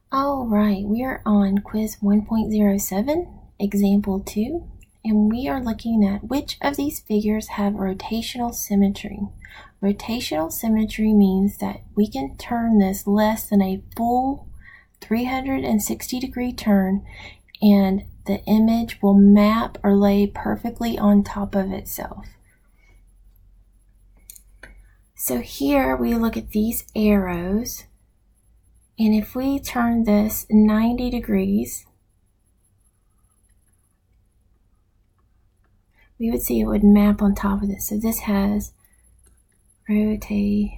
All right, we are on quiz 1.07, example 2, and we are looking at which of these figures have rotational symmetry. Rotational symmetry means that we can turn this less than a full 360-degree turn, and the image will map or lay perfectly on top of itself. So here we look at these arrows. And if we turn this 90 degrees, we would see it would map on top of this. So this has rotation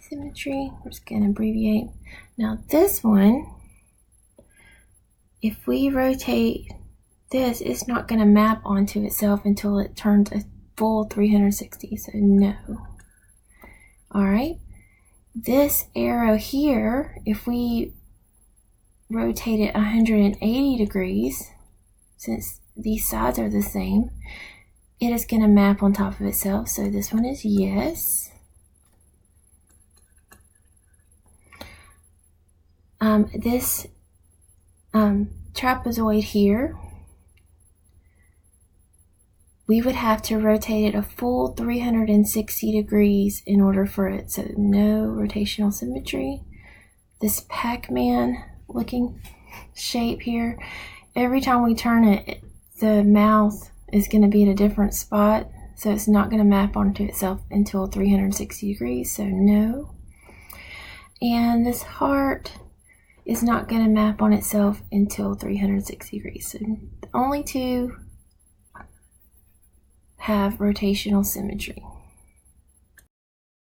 symmetry. We're just going to abbreviate. Now this one, if we rotate this, it's not going to map onto itself until it turns a full 360. So no. All right. This arrow here, if we rotate it 180 degrees, since these sides are the same, it is going to map on top of itself. So this one is yes. This trapezoid here, we would have to rotate it a full 360 degrees in order for it. So no rotational symmetry. This Pac-Man looking shape here, every time we turn it, the mouth is going to be at a different spot. So it's not going to map onto itself until 360 degrees. So no. And this heart is not going to map on itself until 360 degrees. So the only two have rotational symmetry.